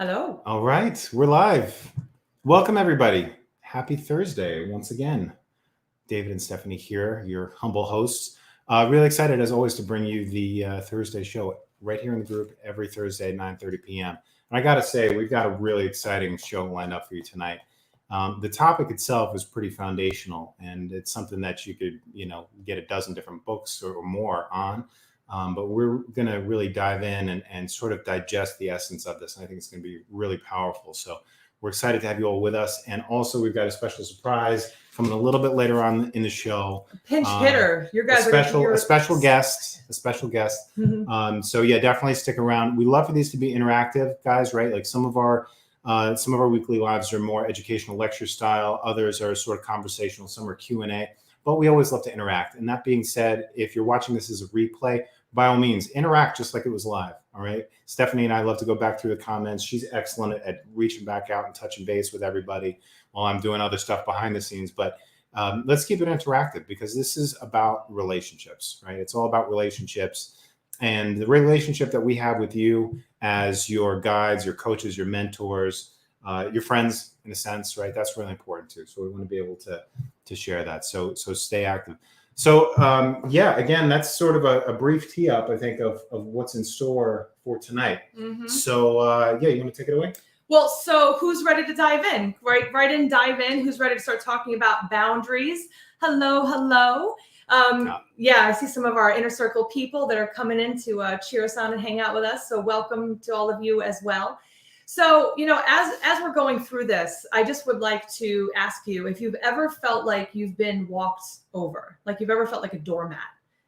Hello. All right, we're live. Welcome, everybody. Happy Thursday once again. David and Stephanie here, your humble hosts. Really excited, as always, to bring you the Thursday show right here in the group every Thursday at 9:30 p.m. And I got to say, we've got a really exciting show lined up for you tonight. The topic itself is pretty foundational, and it's something that you could, get a dozen different books or more on. But we're going to really dive in and sort of digest the essence of this. And I think it's going to be really powerful. So we're excited to have you all with us. And also, we've got a special surprise coming a little bit later on in the show. Pinch hitter. You guys a special guest. So yeah, definitely stick around. We love for these to be interactive, guys, right? Like some of our weekly lives are more educational lecture style. Others are sort of conversational. Some are Q&A. But we always love to interact. And that being said, if you're watching this as a replay, by all means, interact just like it was live. All right. Stephanie and I love to go back through the comments. She's excellent at reaching back out and touching base with everybody while I'm doing other stuff behind the scenes. But let's keep it interactive because this is about relationships, right? It's all about relationships. And the relationship that we have with you as your guides, your coaches, your mentors, your friends, in a sense, right? That's really important too. So we want to be able to share that. So stay active. So again, that's sort of a brief tee up, I think, of what's in store for tonight. So you want to take it away? Well, so who's ready to dive in? Dive in. Who's ready to start talking about boundaries? Hello. I see some of our inner circle people that are coming in to cheer us on and hang out with us. So welcome to all of you as well. So, as we're going through this, I just would like to ask you if you've ever felt like you've been walked over, like you've ever felt like a doormat.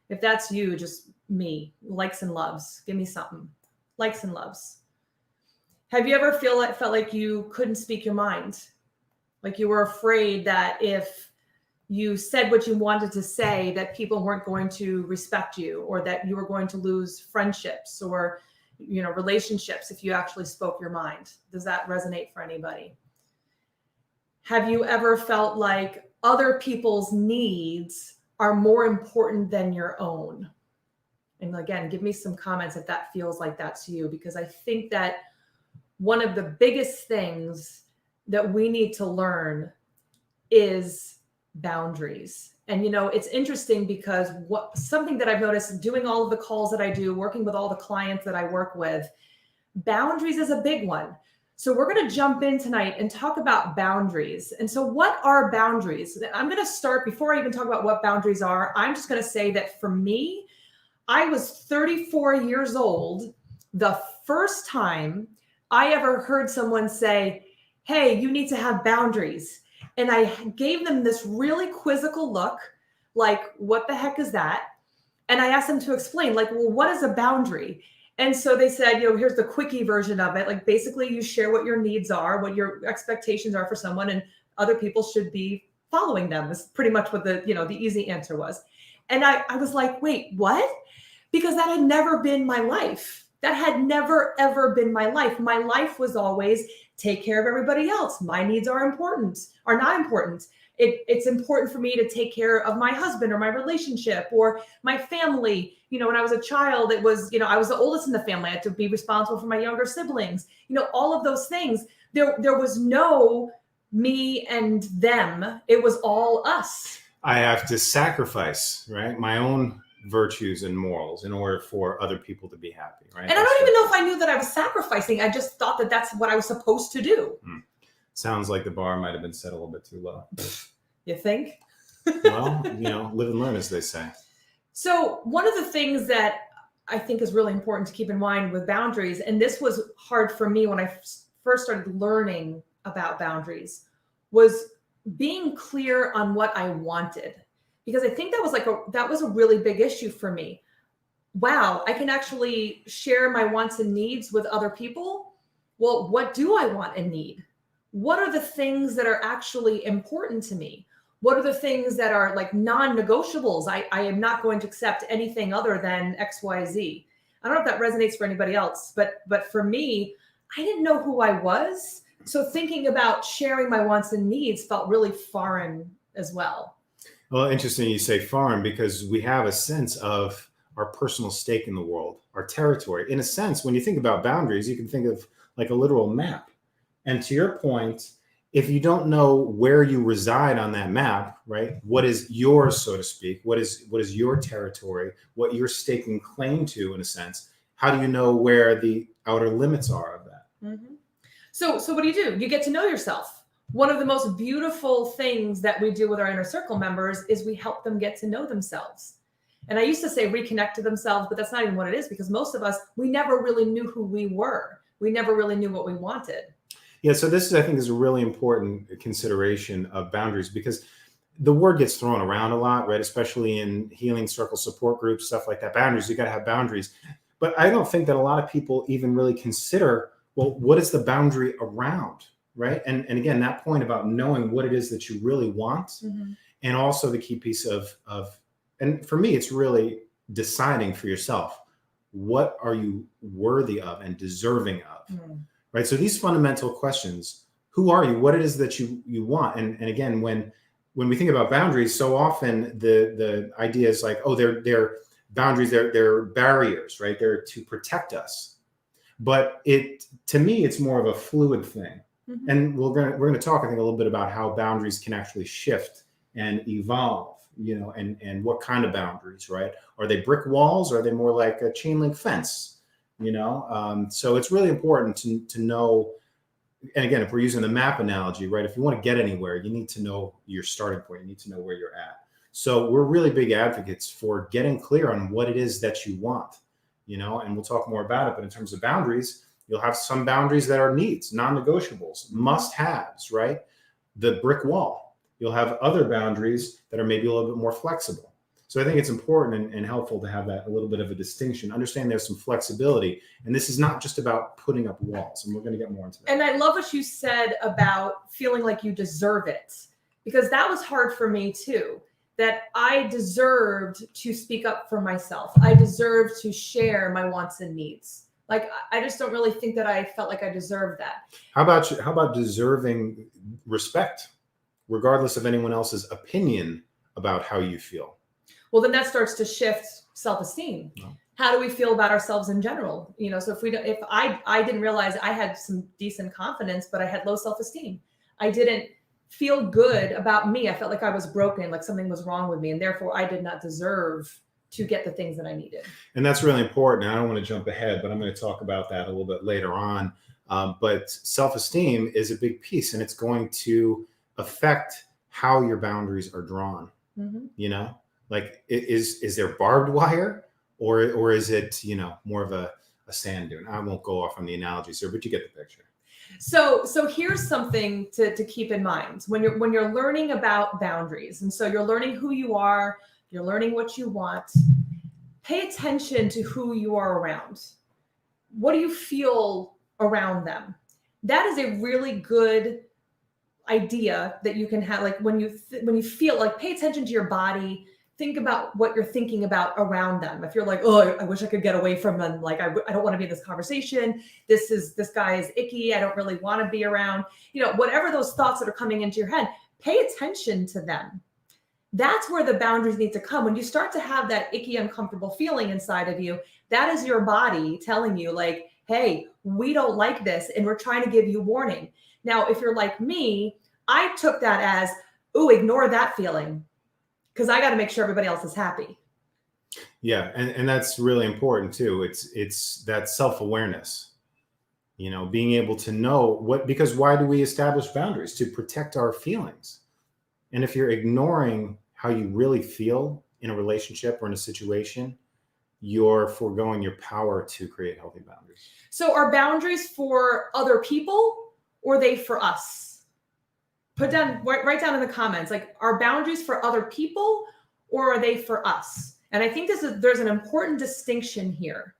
If that's you, just me, likes and loves. Give me something. Likes and loves. Have you ever felt like you couldn't speak your mind? Like you were afraid that if you said what you wanted to say, that people weren't going to respect you, or that you were going to lose friendships or relationships if you actually spoke your mind? Does that resonate for anybody? Have you ever felt like other people's needs are more important than your own? And again, give me some comments if that feels like that to you, because I think that one of the biggest things that we need to learn is boundaries. And, it's interesting because something that I've noticed doing all of the calls that I do, working with all the clients that I work with, boundaries is a big one. So we're going to jump in tonight and talk about boundaries. And so what are boundaries? I'm going to start, before I even talk about what boundaries are, I'm just going to say that for me, I was 34 years old the first time I ever heard someone say, hey, you need to have boundaries. And I gave them this really quizzical look, like, what the heck is that? And I asked them to explain, like, well, what is a boundary? And so they said, here's the quickie version of it. Like, basically, you share what your needs are, what your expectations are for someone, and other people should be following them. Is pretty much what the easy answer was. And I was like, wait, what? Because that had never been my life. That had never, ever been my life. My life was always take care of everybody else. My needs are not important. It's important for me to take care of my husband or my relationship or my family. When I was a child, it was, I was the oldest in the family. I had to be responsible for my younger siblings. All of those things. There was no me and them. It was all us. I have to sacrifice, right, my own virtues and morals in order for other people to be happy, right? And I don't even know if I knew that I was sacrificing. I just thought that that's what I was supposed to do. Sounds like the bar might have been set a little bit too low. You think? Well, live and learn, as they say. So one of the things that I think is really important to keep in mind with boundaries, and this was hard for me when I first started learning about boundaries, was being clear on what I wanted. Because I think that was a really big issue for me. Wow, I can actually share my wants and needs with other people. Well, what do I want and need? What are the things that are actually important to me? What are the things that are like non-negotiables? I am not going to accept anything other than X, Y, Z. I don't know if that resonates for anybody else, but for me, I didn't know who I was. So thinking about sharing my wants and needs felt really foreign as well. Well, interesting you say foreign, because we have a sense of our personal stake in the world, our territory. In a sense, when you think about boundaries, you can think of like a literal map. And to your point, if you don't know where you reside on that map, right? What is yours, so to speak? What is your territory? What you're staking claim to, in a sense? How do you know where the outer limits are of that? Mm-hmm. So what do? You get to know yourself. One of the most beautiful things that we do with our inner circle members is we help them get to know themselves. And I used to say reconnect to themselves, but that's not even what it is, because most of us, we never really knew who we were. We never really knew what we wanted. Yeah, so this is, I think, is a really important consideration of boundaries, because the word gets thrown around a lot, right? Especially in healing circle support groups, stuff like that. Boundaries, you got to have boundaries. But I don't think that a lot of people even really consider, well, what is the boundary around, right? And again, that point about knowing what it is that you really want, mm-hmm. and also the key piece of, and for me, it's really deciding for yourself, what are you worthy of and deserving of, mm-hmm. right? So these fundamental questions, who are you? What it is that you want? And again, when we think about boundaries, so often the idea is like, oh, they're boundaries, they're barriers, right? They're to protect us. But to me, it's more of a fluid thing. Mm-hmm. And we're going to talk, I think, a little bit about how boundaries can actually shift and evolve, and what kind of boundaries, right? Are they brick walls? Or are they more like a chain link fence? So it's really important to know. And again, if we're using the map analogy, right? If you want to get anywhere, you need to know your starting point. You need to know where you're at. So we're really big advocates for getting clear on what it is that you want, and we'll talk more about it. But in terms of boundaries, you'll have some boundaries that are needs, non-negotiables, must-haves, right? The brick wall. You'll have other boundaries that are maybe a little bit more flexible. So I think it's important and helpful to have that a little bit of a distinction. Understand there's some flexibility, and this is not just about putting up walls. And we're going to get more into that. And I love what you said about feeling like you deserve it, because that was hard for me too. That I deserved to speak up for myself. I deserved to share my wants and needs. Like, I just don't really think that I felt like I deserved that. How about deserving respect, regardless of anyone else's opinion about how you feel? Well, then that starts to shift self-esteem. No. How do we feel about ourselves in general? So if I didn't realize I had some decent confidence, but I had low self-esteem. I didn't feel good about me. I felt like I was broken, like something was wrong with me, and therefore I did not deserve to get the things that I needed. And that's really important. I don't want to jump ahead, but I'm going to talk about that a little bit later on. But self-esteem is a big piece, and it's going to affect how your boundaries are drawn. Mm-hmm. Like is there barbed wire or is it, more of a sand dune? I won't go off on the analogies here, but you get the picture. So here's something to keep in mind when you're learning about boundaries. And so you're learning who you are, you're learning what you want. Pay attention to who you are around. What do you feel around them? That is a really good idea that you can have. Like when you feel like, pay attention to your body. Think about what you're thinking about around them. If you're like, oh, I wish I could get away from them. Like, I don't want to be in this conversation. This guy is icky. I don't really want to be around, whatever those thoughts that are coming into your head, pay attention to them. That's where the boundaries need to come. When you start to have that icky, uncomfortable feeling inside of you, that is your body telling you like, hey, we don't like this. And we're trying to give you warning. Now, if you're like me, I took that as, ooh, ignore that feeling, because I got to make sure everybody else is happy. Yeah. And that's really important too. It's that self-awareness, being able to know because why do we establish boundaries? To protect our feelings. And if you're ignoring how you really feel in a relationship or in a situation, you're foregoing your power to create healthy boundaries. So are boundaries for other people or are they for us? Write down in the comments, like, are boundaries for other people or are they for us? And I think there's an important distinction here.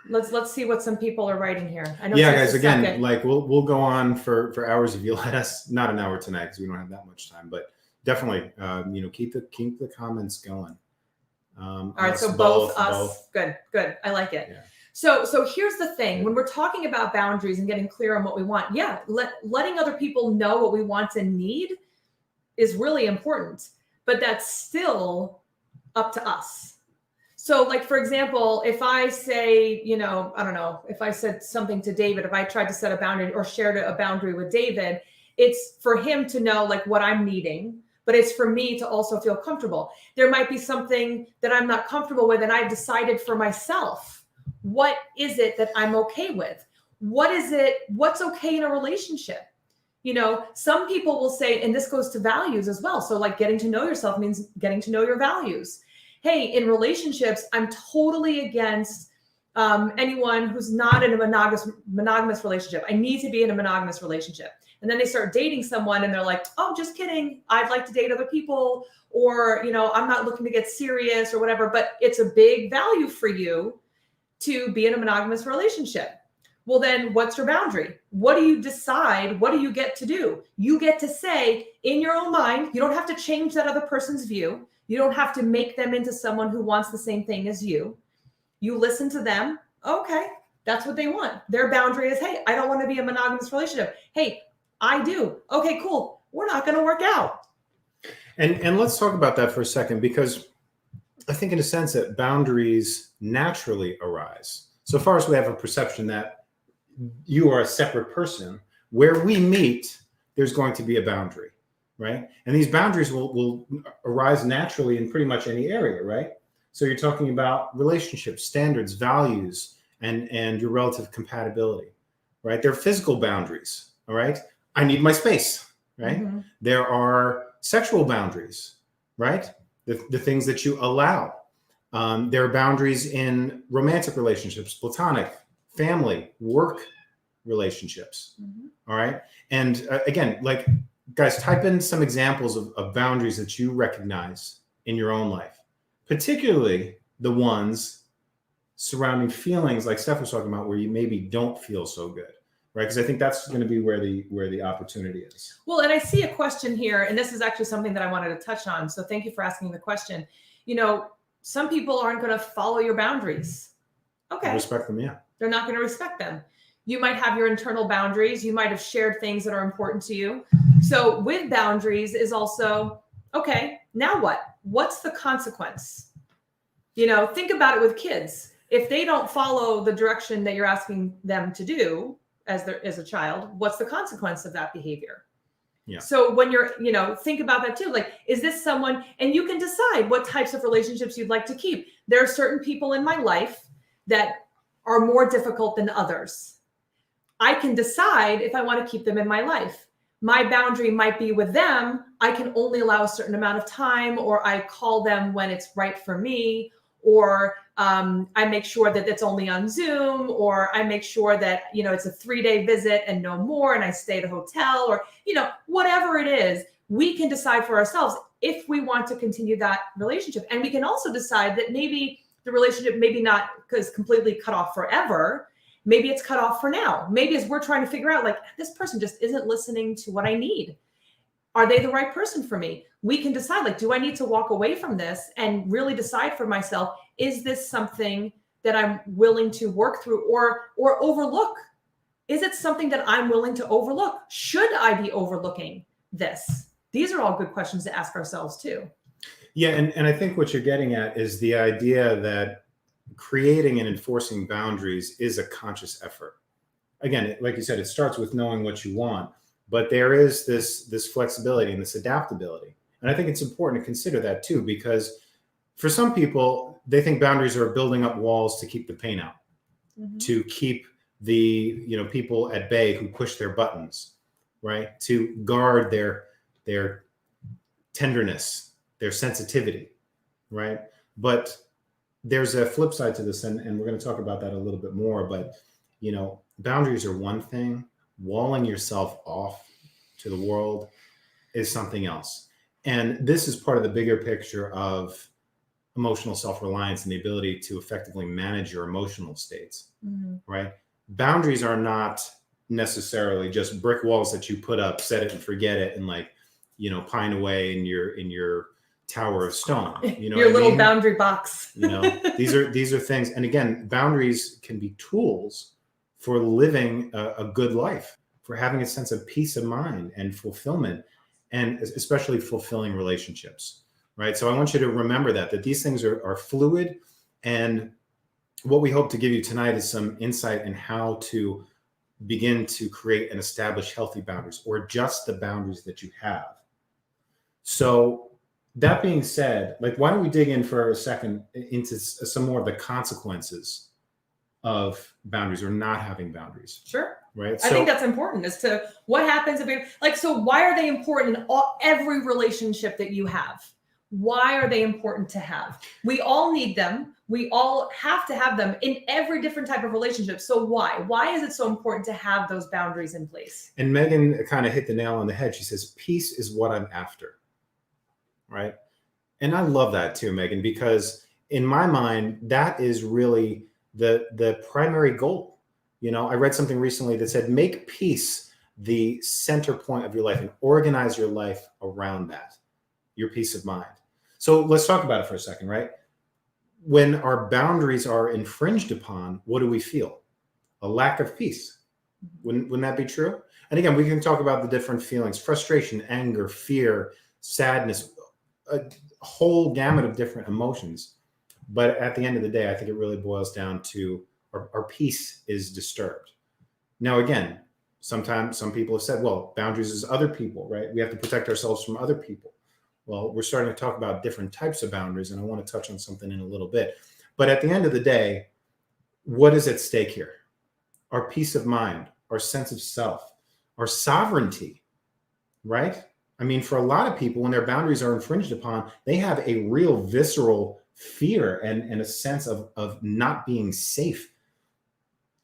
Let's see what some people are writing here. I know. Yeah, guys, again, like we'll go on for hours if you let us. Not an hour tonight because we don't have that much time, but definitely, keep the comments going. All right, so both us. Good. I like it. Yeah. So here's the thing. When we're talking about boundaries and getting clear on what we want, letting other people know what we want and need is really important, but that's still up to us. So like, for example, if I say, I don't know, if I said something to David, if I tried to set a boundary or shared a boundary with David, it's for him to know like what I'm needing, but it's for me to also feel comfortable. There might be something that I'm not comfortable with, and I've decided for myself, what is it that I'm okay with? What's okay in a relationship? Some people will say, and this goes to values as well. So like getting to know yourself means getting to know your values. Hey, in relationships, I'm totally against anyone who's not in a monogamous relationship. I need to be in a monogamous relationship. And then they start dating someone and they're like, oh, just kidding. I'd like to date other people, or, I'm not looking to get serious or whatever, but it's a big value for you to be in a monogamous relationship. Well, then what's your boundary? What do you decide? What do you get to do? You get to say in your own mind, you don't have to change that other person's view. You don't have to make them into someone who wants the same thing as you. You listen to them. Okay, that's what they want. Their boundary is, hey, I don't want to be in a monogamous relationship. Hey, I do. Okay, cool. We're not going to work out. And let's talk about that for a second, because I think in a sense that boundaries naturally arise. So far as we have a perception that you are a separate person, where we meet, there's going to be a boundary, right? And these boundaries will arise naturally in pretty much any area, right? So you're talking about relationships, standards, values, and your relative compatibility, right? There are physical boundaries, all right? I need my space, right? Mm-hmm. There are sexual boundaries, right? The things that you allow. There are boundaries in romantic relationships, platonic, family, work relationships, all right? And again, like, guys, type in some examples of boundaries that you recognize in your own life, particularly the ones surrounding feelings like Steph was talking about, where you maybe don't feel so good, right? Because I think that's going to be where the opportunity is. Well, and I see a question here, and this is actually something that I wanted to touch on. So thank you for asking the question. Some people aren't going to follow your boundaries. Okay. I respect them, yeah. They're not going to respect them. You might have your internal boundaries. You might have shared things that are important to you. So with boundaries is also, okay, now what? What's the consequence? Think about it with kids. If they don't follow the direction that you're asking them to do as a child, what's the consequence of that behavior? Yeah. So when you're, think about that too. Like, is this someone, and you can decide what types of relationships you'd like to keep. There are certain people in my life that are more difficult than others. I can decide if I want to keep them in my life. My boundary might be with them. I can only allow a certain amount of time, or I call them when it's right for me, or I make sure that it's only on Zoom, or I make sure that, it's a 3-day visit and no more, and I stay at a hotel, or, whatever it is, we can decide for ourselves if we want to continue that relationship. And we can also decide that maybe the relationship, maybe not because completely cut off forever. Maybe it's cut off for now. Maybe as we're trying to figure out, like, this person just isn't listening to what I need. Are they the right person for me? We can decide, like, do I need to walk away from this and really decide for myself, is this something that I'm willing to work through or overlook? Is it something that I'm willing to overlook? Should I be overlooking this? These are all good questions to ask ourselves too. Yeah, and I think what you're getting at is the idea that creating and enforcing boundaries is a conscious effort. Again, like you said, it starts with knowing what you want, but there is this flexibility and this adaptability. And I think it's important to consider that too, because for some people, they think boundaries are building up walls to keep the pain out, to keep the people at bay who push their buttons, right? To guard their tenderness, their sensitivity, right? But there's a flip side to this, and we're going to talk about that a little bit more. But boundaries are one thing. Walling yourself off to the world is something else. And this is part of the bigger picture of emotional self-reliance and the ability to effectively manage your emotional states, right? Boundaries are not necessarily just brick walls that you put up, set it and forget it, and pine away in your tower of stone. Your little boundary box. These are things. And again, boundaries can be tools for living a good life, for having a sense of peace of mind and fulfillment, and especially fulfilling relationships, right? So I want you to remember that these things are fluid. And what we hope to give you tonight is some insight in how to begin to create and establish healthy boundaries, or adjust the boundaries that you have. So that being said, like, why don't we dig in for a second into some more of the consequences of boundaries or not having boundaries? Sure. Right. I think that's important as to what happens if you're like, so why are they important in every relationship that you have? Why are they important to have? We all need them. We all have to have them in every different type of relationship. So why? Why is it so important to have those boundaries in place? And Megan kind of hit the nail on the head. She says, peace is what I'm after. Right. And I love that too, Megan, because in my mind, that is really the primary goal. You know, I read something recently that said, make peace the center point of your life and organize your life around that, your peace of mind. So let's talk about it for a second, right? When our boundaries are infringed upon, what do we feel? A lack of peace. Wouldn't that be true? And again, we can talk about the different feelings: frustration, anger, fear, sadness, a whole gamut of different emotions. But at the end of the day, I think it really boils down to our peace is disturbed. Now, again, sometimes some people have said, well, boundaries is other people, right? We have to protect ourselves from other people. Well, we're starting to talk about different types of boundaries, and I want to touch on something in a little bit. But at the end of the day, what is at stake here? Our peace of mind, our sense of self, our sovereignty, right? I mean, for a lot of people, when their boundaries are infringed upon, they have a real visceral fear and a sense of not being safe.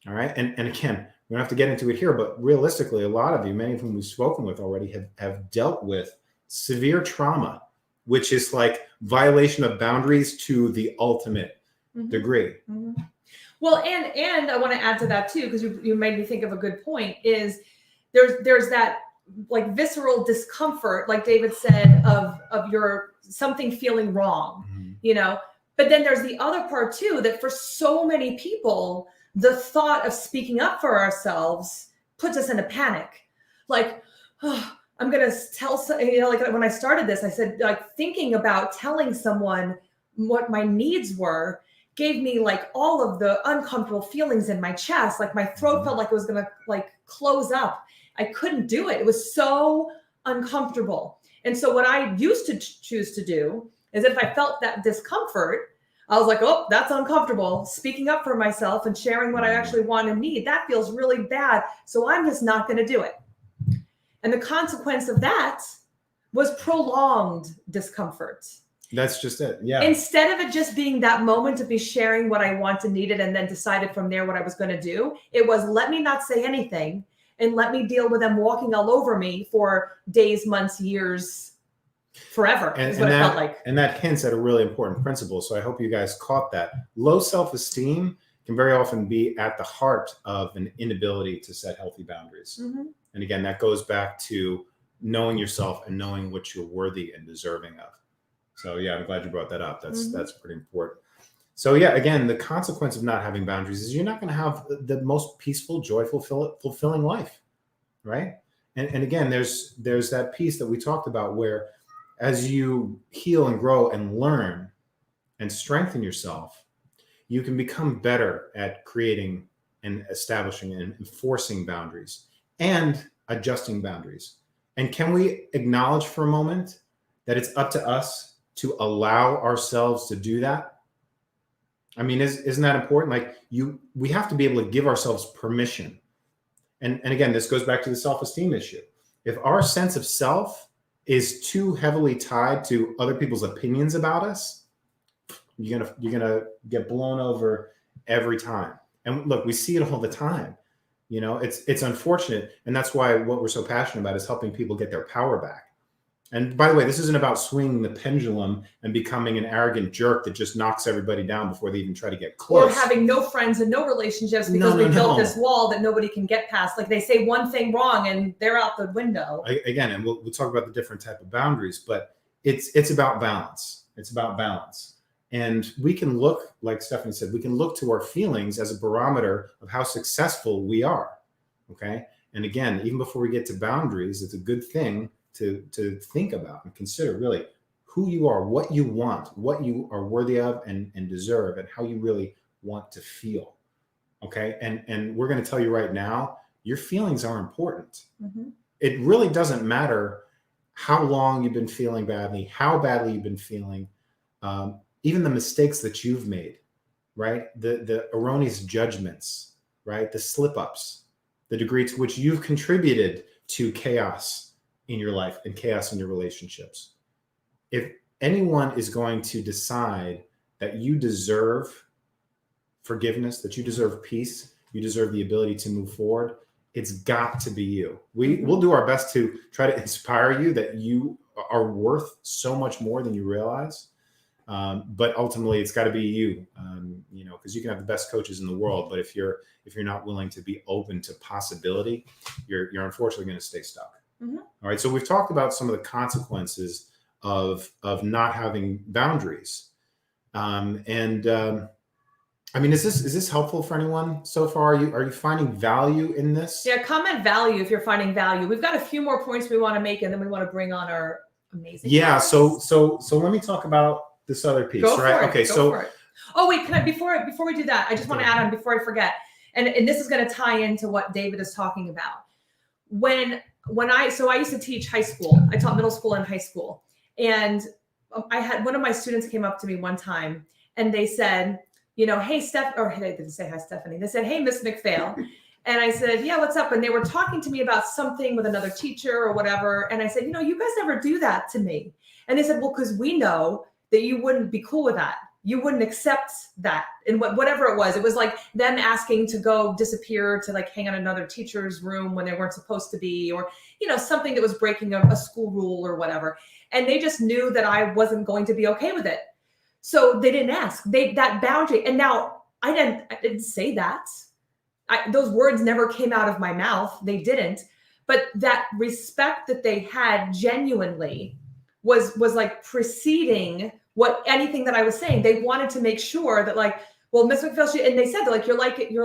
All right. And again, we don't have to get into it here, but realistically, a lot of you, many of whom we've spoken with already, have dealt with severe trauma, which is like violation of boundaries to the ultimate degree. Mm-hmm. Well, and I want to add to that too, because you made me think of a good point, is there's that like visceral discomfort, like David said, of your something feeling wrong, you know, but then there's the other part too, that for so many people, the thought of speaking up for ourselves puts us in a panic. Like, oh, I'm going to tell, you know, like when I started this, I said, like, thinking about telling someone what my needs were gave me like all of the uncomfortable feelings in my chest. Like my throat felt like it was going to like close up. I couldn't do it. It was so uncomfortable. And so what I used to choose to do is if I felt that discomfort, I was like, oh, that's uncomfortable. Speaking up for myself and sharing what I actually want and need, that feels really bad. So I'm just not going to do it. And the consequence of that was prolonged discomfort. That's just it. Yeah. Instead of it just being that moment of me sharing what I want and needed and then decided from there what I was going to do, it was let me not say anything and let me deal with them walking all over me for days, months, years, forever, is what it felt like. And that hints at a really important principle. So I hope you guys caught that. Low self-esteem can very often be at the heart of an inability to set healthy boundaries. And again, that goes back to knowing yourself and knowing what you're worthy and deserving of. So yeah, I'm glad you brought that up. That's pretty important. So yeah, again, the consequence of not having boundaries is you're not going to have the most peaceful, joyful, fulfilling life, right? And again, there's that piece that we talked about where as you heal and grow and learn and strengthen yourself, you can become better at creating and establishing and enforcing boundaries and adjusting boundaries. And can we acknowledge for a moment that it's up to us to allow ourselves to do that? I mean, isn't that important? Like we have to be able to give ourselves permission. And again, this goes back to the self-esteem issue. If our sense of self is too heavily tied to other people's opinions about us, you're gonna get blown over every time. And look, we see it all the time. You know, it's unfortunate, and that's why what we're so passionate about is helping people get their power back. And by the way, this isn't about swinging the pendulum and becoming an arrogant jerk that just knocks everybody down before they even try to get close. Or having no friends and no relationships because we built this wall that nobody can get past. Like they say one thing wrong and they're out the window. Again, and we'll talk about the different type of boundaries, but it's about balance. It's about balance. And we can look, like Stephanie said, we can look to our feelings as a barometer of how successful we are. Okay. And again, even before we get to boundaries, it's a good thing to think about and consider really who you are, what you want, what you are worthy of and deserve, and how you really want to feel. Okay. And we're going to tell you right now, your feelings are important. Mm-hmm. It really doesn't matter how long you've been feeling badly, how badly you've been feeling, even the mistakes that you've made, right? The erroneous judgments, right? The slip-ups, the degree to which you've contributed to chaos in your life and chaos in your relationships. If anyone is going to decide that you deserve forgiveness, that you deserve peace, you deserve the ability to move forward, it's got to be you. We'll do our best to try to inspire you that you are worth so much more than you realize. But ultimately, it's got to be you, because you can have the best coaches in the world, but if you're not willing to be open to possibility, you're unfortunately going to stay stuck. Mm-hmm. All right. So we've talked about some of the consequences of not having boundaries, I mean, is this helpful for anyone so far? Are you finding value in this? Yeah, comment value if you're finding value. We've got a few more points we want to make, and then we want to bring on our amazing. Yeah. So let me talk about this other piece, right? Okay. For it. Oh wait, can I before we do that? I just want to add on before I forget, and this is going to tie into what David is talking about. When I used to teach high school. I taught middle school and high school, and I had one of my students came up to me one time, and they said, hey, Steph, or they didn't say hi, Stephanie. They said, hey, Miss McPhail. And I said, yeah, what's up? And they were talking to me about something with another teacher or whatever. And I said, you guys never do that to me. And they said, well, because we know that you wouldn't be cool with that. You wouldn't accept that. And whatever it was like them asking to go disappear to like hang out in another teacher's room when they weren't supposed to be, or, something that was breaking a school rule or whatever. And they just knew that I wasn't going to be okay with it. So they didn't ask. That boundary. And now I didn't say that. Those words never came out of my mouth. They didn't. But that respect that they had genuinely was like preceding anything that I was saying. They wanted to make sure that like, well, Miss McPhail, and they said like you're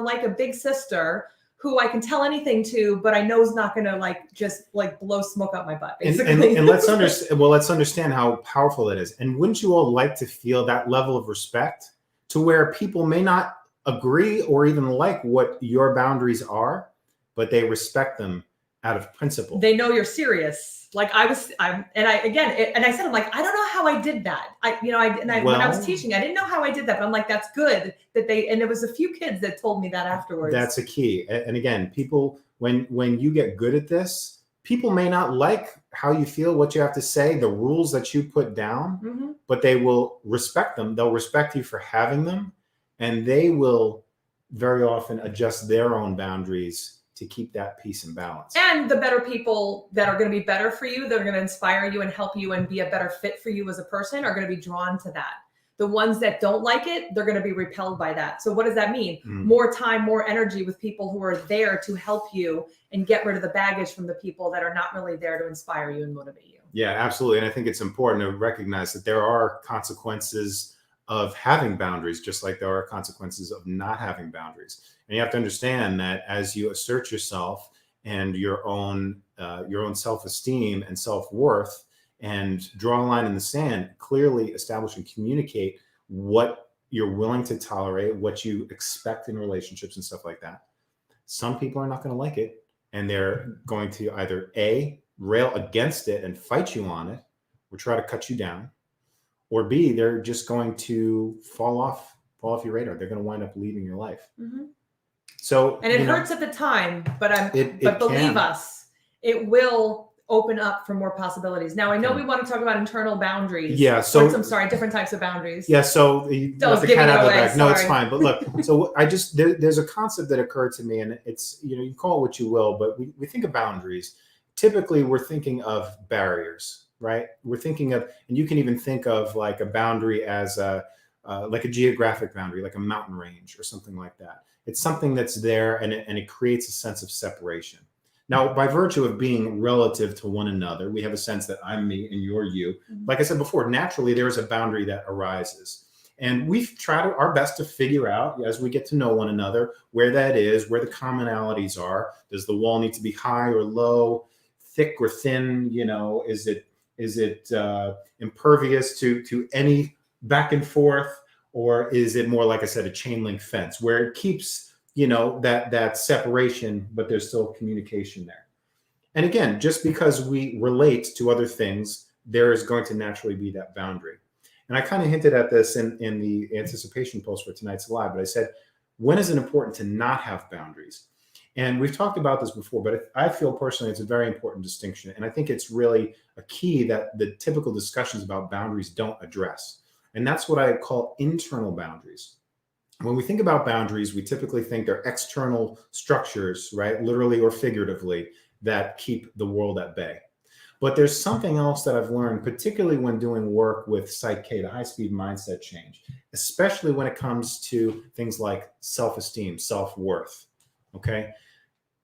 like a big sister who I can tell anything to, but I know is not going to like just like blow smoke up my butt. Basically. And let's understand how powerful that is. And wouldn't you all like to feel that level of respect to where people may not agree or even like what your boundaries are, but they respect them out of principle. They know you're serious. Like I said, I'm like, I don't know how I did that. When I was teaching, I didn't know how I did that, but I'm like, that's good that and there was a few kids that told me that afterwards. That's a key. And again, people, when you get good at this, people may not like how you feel, what you have to say, the rules that you put down, mm-hmm. but they will respect them. They'll respect you for having them, and they will very often adjust their own boundaries to keep that peace and balance. And the better people that are going to be better for you, that are going to inspire you and help you and be a better fit for you as a person are going to be drawn to that. The ones that don't like it, they're going to be repelled by that. So what does that mean? Mm. More time, more energy with people who are there to help you and get rid of the baggage from the people that are not really there to inspire you and motivate you. Yeah, absolutely. And I think it's important to recognize that there are consequences of having boundaries, just like there are consequences of not having boundaries. And you have to understand that as you assert yourself and your own self-esteem and self-worth, and draw a line in the sand, clearly establish and communicate what you're willing to tolerate, what you expect in relationships and stuff like that. Some people are not going to like it, and they're going to either A, rail against it and fight you on it, or try to cut you down, or B, they're just going to fall off your radar. They're going to wind up leaving your life. Mm-hmm. So, and it hurts at the time, but believe us, it will open up for more possibilities. Now, I know we want to talk about internal boundaries. Yeah. So different types of boundaries. Yeah. So the cat out of the bag. No, it's fine. But look, so there's a concept that occurred to me, and it's, you call it what you will, but we think of boundaries. Typically, we're thinking of barriers, right? We're thinking of, and you can even think of like a boundary as like a geographic boundary, like a mountain range or something like that. It's something that's there, and it creates a sense of separation. Now, by virtue of being relative to one another, we have a sense that I'm me and you're you. Mm-hmm. Like I said before, naturally, there is a boundary that arises. And we've tried our best to figure out, as we get to know one another, where that is, where the commonalities are. Does the wall need to be high or low, thick or thin? Is Is it impervious to any back and forth? Or is it more, like I said, a chain link fence where it keeps, that separation, but there's still communication there? And again, just because we relate to other things, there is going to naturally be that boundary. And I kind of hinted at this in the anticipation post for tonight's live, but I said, when is it important to not have boundaries? And we've talked about this before, but I feel personally it's a very important distinction. And I think it's really a key that the typical discussions about boundaries don't address. And that's what I call internal boundaries. When we think about boundaries, we typically think they're external structures, right? Literally or figuratively, that keep the world at bay. But there's something else that I've learned, particularly when doing work with Psych K, the high-speed mindset change, especially when it comes to things like self-esteem, self-worth, okay?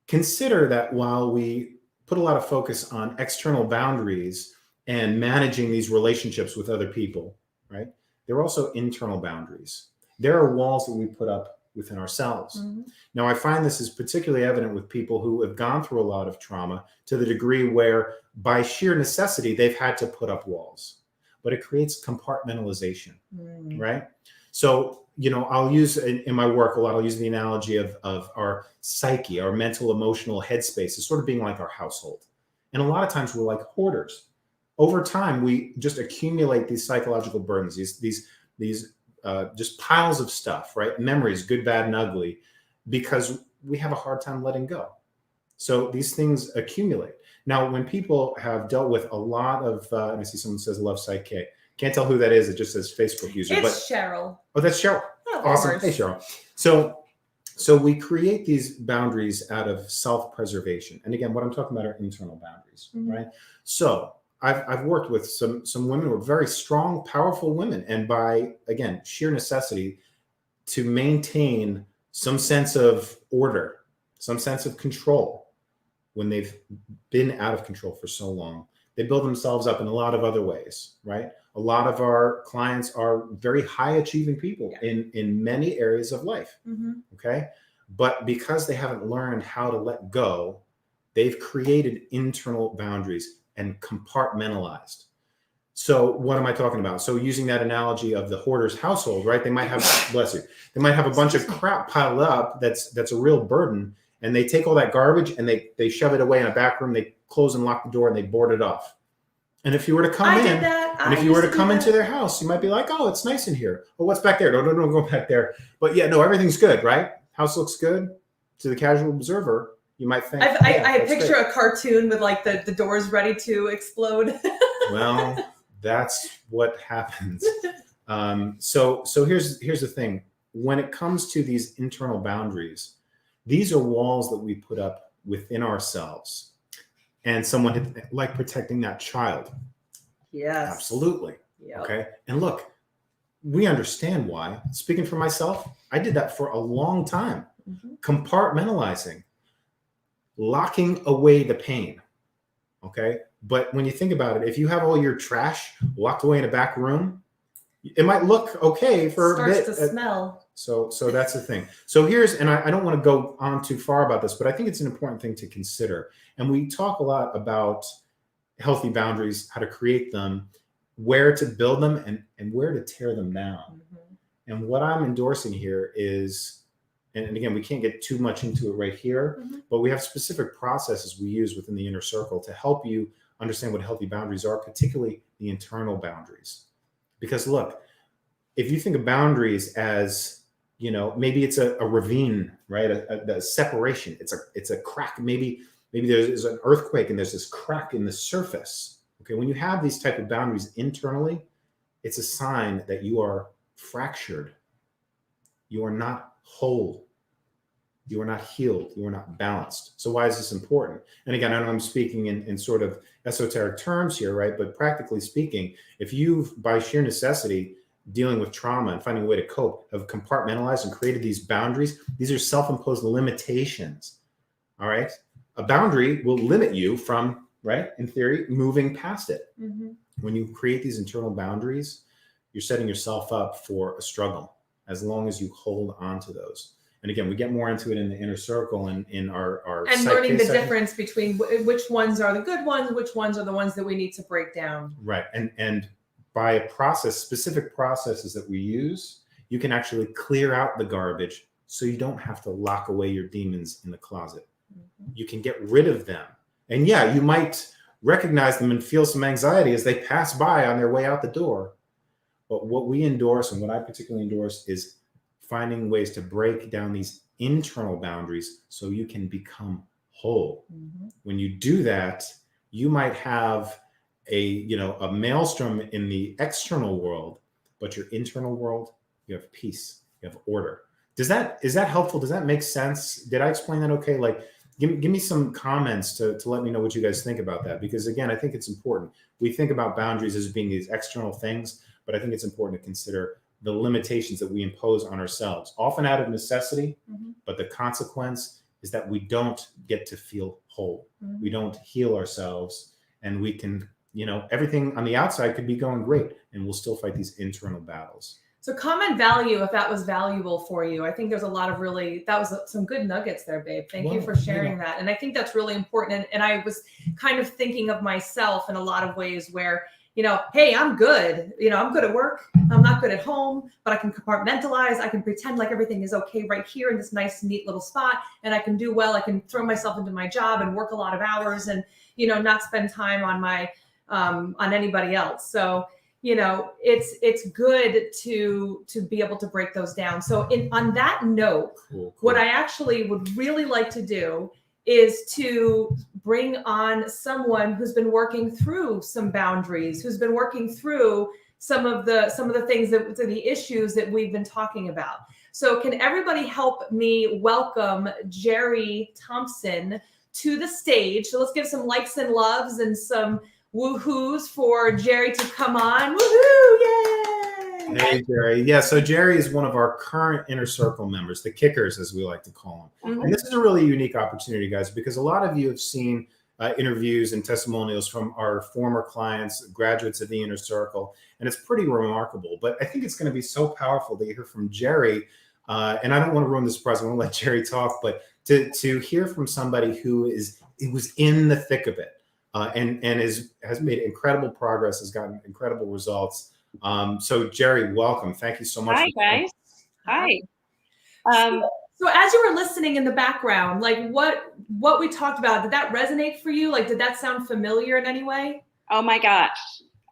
Consider that while we put a lot of focus on external boundaries and managing these relationships with other people, right? There are also internal boundaries. There are walls that we put up within ourselves. Mm-hmm. Now, I find this is particularly evident with people who have gone through a lot of trauma to the degree where by sheer necessity, they've had to put up walls, but it creates compartmentalization, right? So, I'll use in my work a lot, I'll use the analogy of our psyche, our mental, emotional headspace is sort of being like our household. And a lot of times we're like hoarders. Over time, we just accumulate these psychological burdens, these just piles of stuff, right? Memories, good, bad, and ugly, because we have a hard time letting go. So these things accumulate. Now, when people have dealt with a lot of, I see someone says, love Psych K. Can't tell who that is. It just says Facebook user. It's Cheryl. Oh, that's Cheryl. Oh, awesome. Hey, Cheryl. So we create these boundaries out of self-preservation. And again, what I'm talking about are internal boundaries, right? So I've worked with some women who are very strong, powerful women. And by, again, sheer necessity to maintain some sense of order, some sense of control when they've been out of control for so long, they build themselves up in a lot of other ways, right? A lot of our clients are very high achieving people in many areas of life, okay? But because they haven't learned how to let go, they've created internal boundaries and compartmentalized. So what am I talking about? So using that analogy of the hoarder's household, right? They might have, bless you, they might have a bunch of crap piled up that's a real burden, and they take all that garbage and they shove it away in a back room, they close and lock the door and they board it off. And if you were to come into their house, you might be like, oh, it's nice in here. Well, what's back there? No, go back there. But yeah, no, everything's good, right? House looks good. To the casual observer, you might think. I picture a cartoon with like the doors ready to explode. Well, that's what happens. So here's the thing. When it comes to these internal boundaries, these are walls that we put up within ourselves. And someone like protecting that child. Yes. Absolutely. Yep. Okay. And look, we understand why. Speaking for myself, I did that for a long time. Compartmentalizing, locking away the pain. Okay. But when you think about it, if you have all your trash locked away in a back room, it might look okay for a bit. Starts to smell. So that's the thing. So and I don't want to go on too far about this, but I think it's an important thing to consider. And we talk a lot about healthy boundaries, how to create them, where to build them, and where to tear them down. And what I'm endorsing here is, and again, we can't get too much into it right here, but we have specific processes we use within the inner circle to help you understand what healthy boundaries are, particularly the internal boundaries. Because look, if you think of boundaries as, maybe it's a ravine, right? A separation. It's a crack. Maybe there's an earthquake and there's this crack in the surface. Okay, when you have these type of boundaries internally, it's a sign that you are fractured. You are not whole. You are not healed. You are not balanced. So why is this important? And again, I know I'm speaking in sort of esoteric terms here, right? But practically speaking, if you've, by sheer necessity, dealing with trauma and finding a way to cope, have compartmentalized and created these boundaries, these are self-imposed limitations, all right? A boundary will limit you from, right, in theory, moving past it. When you create these internal boundaries, you're setting yourself up for a struggle as long as you hold on to those. And again, we get more into it in the inner circle and in our and psych learning case the sessions. difference between which ones are the good ones, which ones are the ones that we need to break down. Right. And by a process, specific processes that we use, you can actually clear out the garbage so you don't have to lock away your demons in the closet. You can get rid of them. And yeah, you might recognize them and feel some anxiety as they pass by on their way out the door. But what we endorse, and what I particularly endorse, is finding ways to break down these internal boundaries so you can become whole. When you do that, you might have a maelstrom in the external world, but your internal world, you have peace, you have order. Is that helpful? Does that make sense? Did I explain that okay? Like, give me some comments to let me know what you guys think about that. Because again, I think it's important. We think about boundaries as being these external things, but I think it's important to consider the limitations that we impose on ourselves, often out of necessity, but the consequence is that we don't get to feel whole. We don't heal ourselves, and we can, everything on the outside could be going great, and we'll still fight these internal battles. So comment value if that was valuable for you. I think there's a lot of that was some good nuggets there, babe. Thank you for sharing that. And I think that's really important. And I was kind of thinking of myself in a lot of ways where, hey, I'm good. I'm good at work. I'm not good at home, but I can compartmentalize. I can pretend like everything is okay right here in this nice, neat little spot. And I can do well. I can throw myself into my job and work a lot of hours and, not spend time on on anybody else. So, it's good to be able to break those down. So on that note, cool. What I actually would really like to do is to bring on someone who's been working through some boundaries, who's been working through some of the things the issues that we've been talking about. So can everybody help me welcome Jeri Thompson to the stage? So let's give some likes and loves and some woohoos for Jeri to come on. Woohoo! Yay! Hey, Jeri. Yeah, so Jeri is one of our current Inner Circle members, the kickers, as we like to call them. And this is a really unique opportunity, guys, because a lot of you have seen interviews and testimonials from our former clients, graduates of the Inner Circle, and it's pretty remarkable. But I think it's going to be so powerful to hear from Jeri. And I don't want to ruin the surprise. I want to let Jeri talk, but to hear from somebody who was in the thick of it. And has made incredible progress, has gotten incredible results. So Jeri, welcome. Thank you so much. Hi, guys. Hi. So as you were listening in the background, like what we talked about, did that resonate for you? Like, did that sound familiar in any way? Oh my gosh.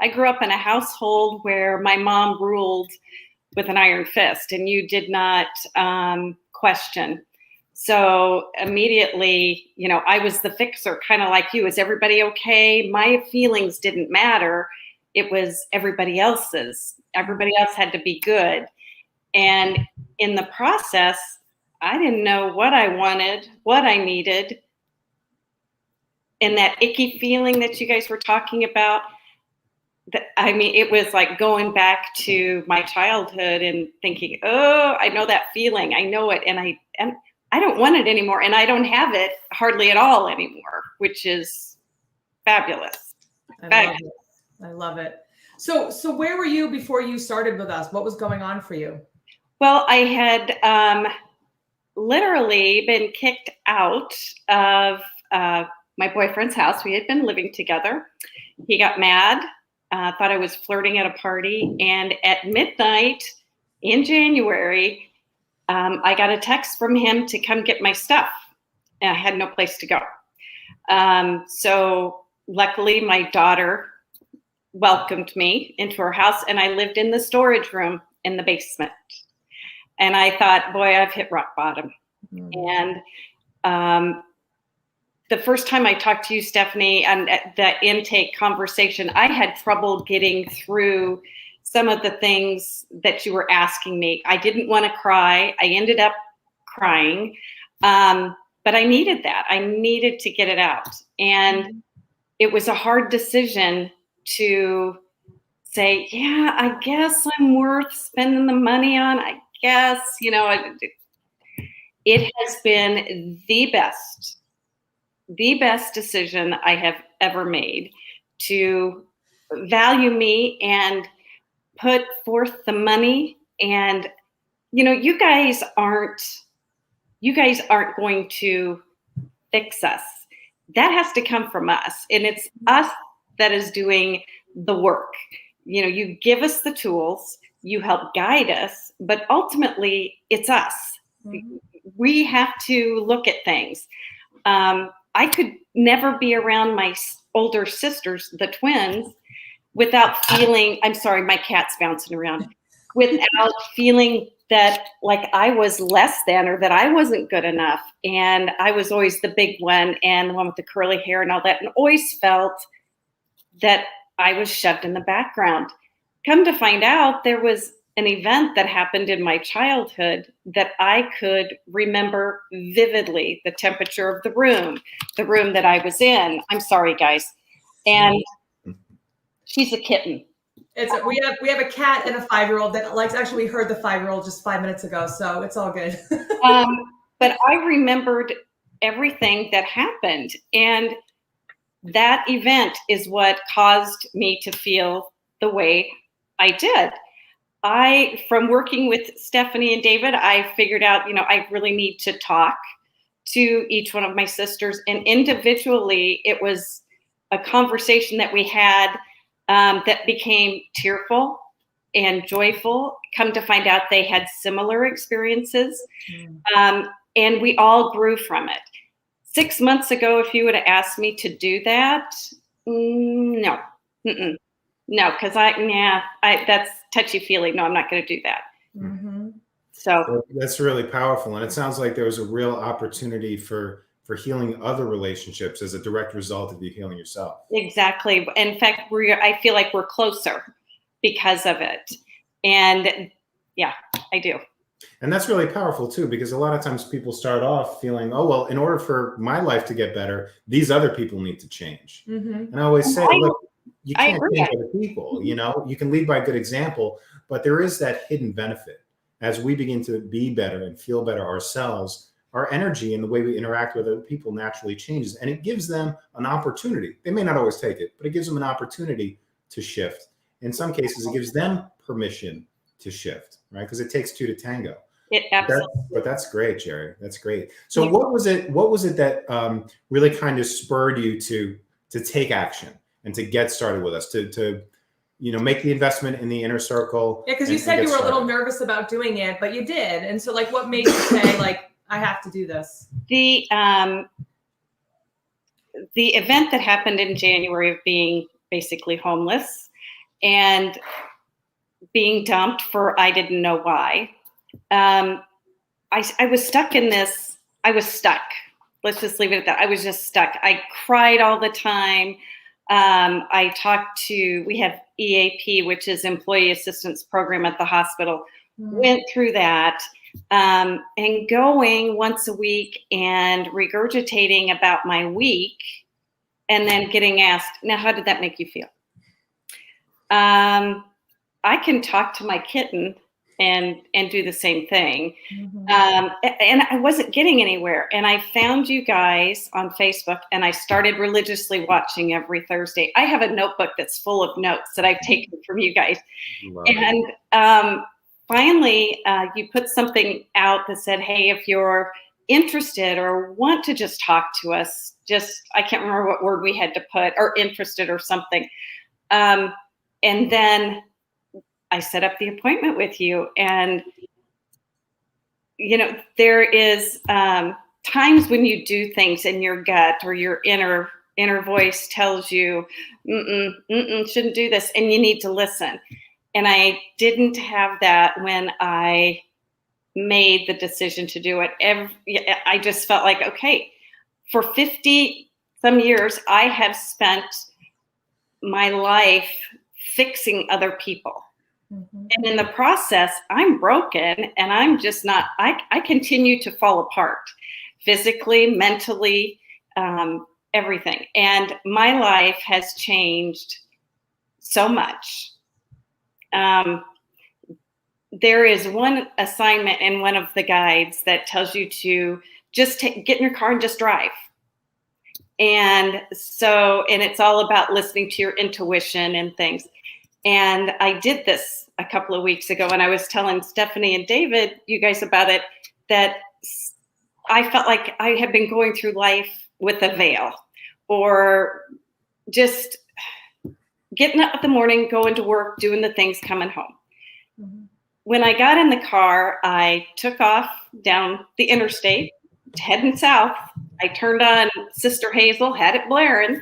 I grew up in a household where my mom ruled with an iron fist and you did not question. So immediately, I was the fixer, kind of like you. Is everybody okay? My feelings didn't matter. It was everybody else's. Everybody else had to be good. And in the process, I didn't know what I wanted, what I needed. And that icky feeling that you guys were talking about, it was like going back to my childhood and thinking, oh, I know that feeling. I know it. And I don't want it anymore, and I don't have it hardly at all anymore, which is fabulous. I love it. So where were you before you started with us? What was going on for you? Well, I had literally been kicked out of my boyfriend's house. We had been living together. He got mad, thought I was flirting at a party, and at midnight in January, I got a text from him to come get my stuff. And I had no place to go. So luckily, my daughter welcomed me into her house, and I lived in the storage room in the basement. And I thought, boy, I've hit rock bottom. And the first time I talked to you, Stephanie, and that intake conversation, I had trouble getting through some of the things that you were asking me. I didn't want to cry. I ended up crying. But I needed that. I needed to get it out. And it was a hard decision to say, yeah, I guess I'm worth spending the money on. I guess, it has been the best decision I have ever made to value me and put forth the money. And, you guys aren't you guys aren't going to fix us. That has to come from us. And it's us that is doing the work. You know, you give us the tools, you help guide us, but ultimately it's us. Mm-hmm. We have to look at things. I could never be around my older sisters, the twins, without feeling, I'm sorry, my cat's bouncing around, without feeling that like I was less than, or that I wasn't good enough. And I was always the big one and the one with the curly hair and all that, and always felt that I was shoved in the background. Come to find out, there was an event that happened in my childhood that I could remember vividly, the temperature of the room that I was in. I'm sorry, guys. And she's a kitten. We have a cat and a 5-year-old that likes, actually we heard the 5-year-old just 5 minutes ago, so it's all good. But I remembered everything that happened, and that event is what caused me to feel the way I did. From working with Stephanie and David, I figured out, you know, I really need to talk to each one of my sisters, and individually it was a conversation that we had that became tearful and joyful. Come to find out they had similar experiences, and we all grew from it. 6 months ago, if you would have asked me to do that, no. Mm-mm. No, because that's touchy-feely. No, I'm not going to do that. Mm-hmm. So that's really powerful. And it sounds like there was a real opportunity for healing other relationships as a direct result of you healing yourself. Exactly. In fact, I feel like we're closer because of it. And yeah, I do. And that's really powerful too, because a lot of times people start off feeling, oh, well, in order for my life to get better, these other people need to change. Mm-hmm. And I always say, look, you can't change other people, you know, you can lead by good example, but there is that hidden benefit. As we begin to be better and feel better ourselves, our energy and the way we interact with other people naturally changes, and it gives them an opportunity. They may not always take it, but it gives them an opportunity to shift. In some cases, it gives them permission to shift, right? Because it takes two to tango. It absolutely. But that's great, Jeri. That's great. So what was it that really kind of spurred you to take action and to get started with us, to make the investment in the inner circle? Yeah, because you said you were a little nervous about doing it, but you did. And so, like, what made you say, like, I have to do this? The event that happened in January of being basically homeless and being dumped for I didn't know why. I was stuck in this. I was stuck. Let's just leave it at that. I was just stuck. I cried all the time. We have EAP, which is Employee Assistance Program at the hospital. Went through that, and going once a week and regurgitating about my week, and then getting asked, now, how did that make you feel? I can talk to my kitten and do the same thing. Mm-hmm. And I wasn't getting anywhere. And I found you guys on Facebook, and I started religiously watching every Thursday. I have a notebook that's full of notes that I've taken from you guys. Finally, you put something out that said, hey, if you're interested or want to just talk to us, I can't remember what word we had to put, or interested or something. And then I set up the appointment with you, and there is times when you do things in your gut, or your inner voice tells you, shouldn't do this, and you need to listen. And I didn't have that when I made the decision to do it. I just felt like, okay, for 50 some years, I have spent my life fixing other people. Mm-hmm. And in the process, I'm broken, and I'm just not, I continue to fall apart physically, mentally, everything. And my life has changed so much. There is one assignment in one of the guides that tells you to just get in your car and just drive. And it's all about listening to your intuition and things. And I did this a couple of weeks ago, and I was telling Stephanie and David, you guys, about it, that I felt like I had been going through life with a veil, or just getting up in the morning, going to work, doing the things, coming home. Mhm. When I got in the car, I took off down the interstate, heading south. I turned on Sister Hazel, had it blaring,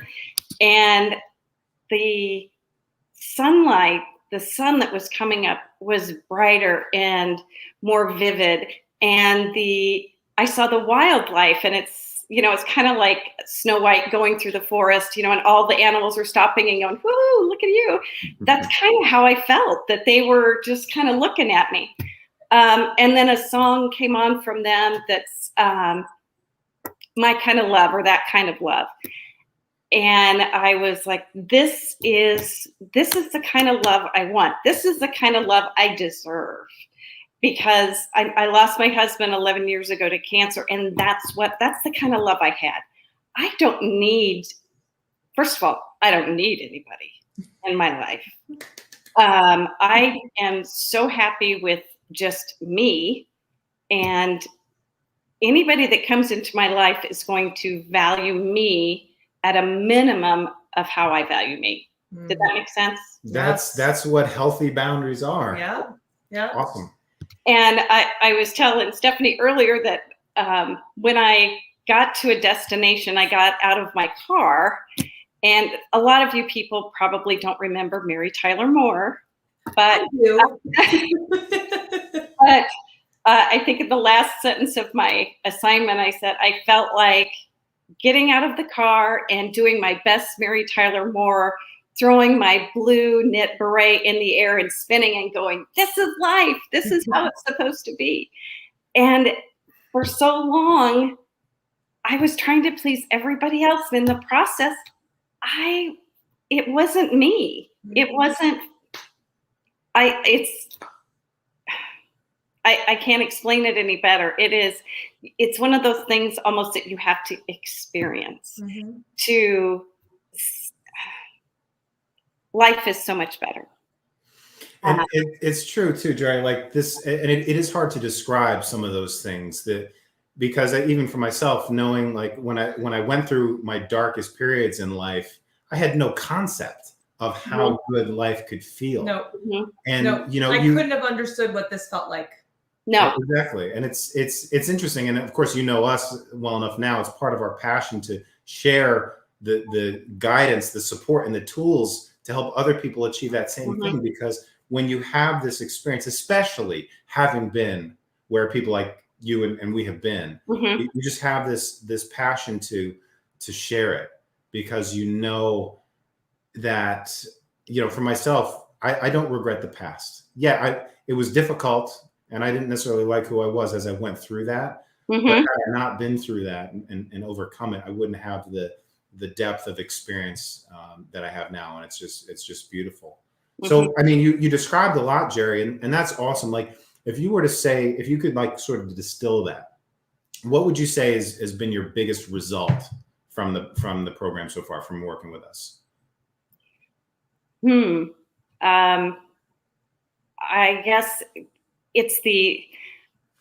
and the sunlight, the sun that was coming up was brighter and more vivid. And I saw the wildlife, and it's kind of like Snow White going through the forest, and all the animals are stopping and going, whoo, look at you. That's kind of how I felt, that they were just kind of looking at me. And then a song came on from them that's My Kind of Love, or That Kind of Love. And I was like, this is the kind of love I want. This is the kind of love I deserve. Because I lost my husband 11 years ago to cancer, and that's the kind of love I had. First of all, I don't need anybody in my life. I am so happy with just me, and anybody that comes into my life is going to value me at a minimum of how I value me. Did that make sense? That's what healthy boundaries are. Yeah. Yeah. Awesome. And I was telling Stephanie earlier that when I got to a destination, I got out of my car, and a lot of you people probably don't remember Mary Tyler Moore, but I think in the last sentence of my assignment, I said, I felt like getting out of the car and doing my best Mary Tyler Moore, throwing my blue knit beret in the air and spinning and going, this is life. This is how it's supposed to be. And for so long, I was trying to please everybody else. And in the process, it wasn't me. It wasn't, I can't explain it any better. It's one of those things almost that you have to experience to, life is so much better. And it's true too, Jeri, like this, and it is hard to describe some of those things because even for myself, knowing like when I went through my darkest periods in life, I had no concept of how good life could feel. No. And I couldn't have understood what this felt like. No, exactly. And it's interesting. And of course, us well enough now. It's part of our passion to share the guidance, the support, and the tools to help other people achieve that same thing. Because when you have this experience, especially having been where people like you and we have been, you just have this passion to share it, because that, for myself, I don't regret the past. Yeah, it was difficult, and I didn't necessarily like who I was as I went through that. But had I not been through that and overcome it, I wouldn't have the depth of experience that I have now. And it's just beautiful. So, I mean, you described a lot, Jeri, and that's awesome. Like, if you could like sort of distill that, what would you say has been your biggest result from the program so far, from working with us? I guess it's the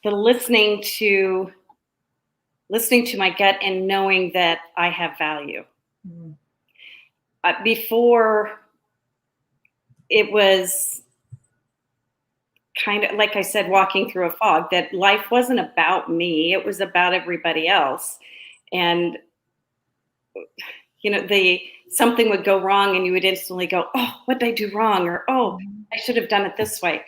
listening to my gut and knowing that I have value. Before, it was kind of, like I said, walking through a fog, that life wasn't about me. It was about everybody else. And, something would go wrong and you would instantly go, oh, what did I do wrong? Or, oh, I should have done it this way.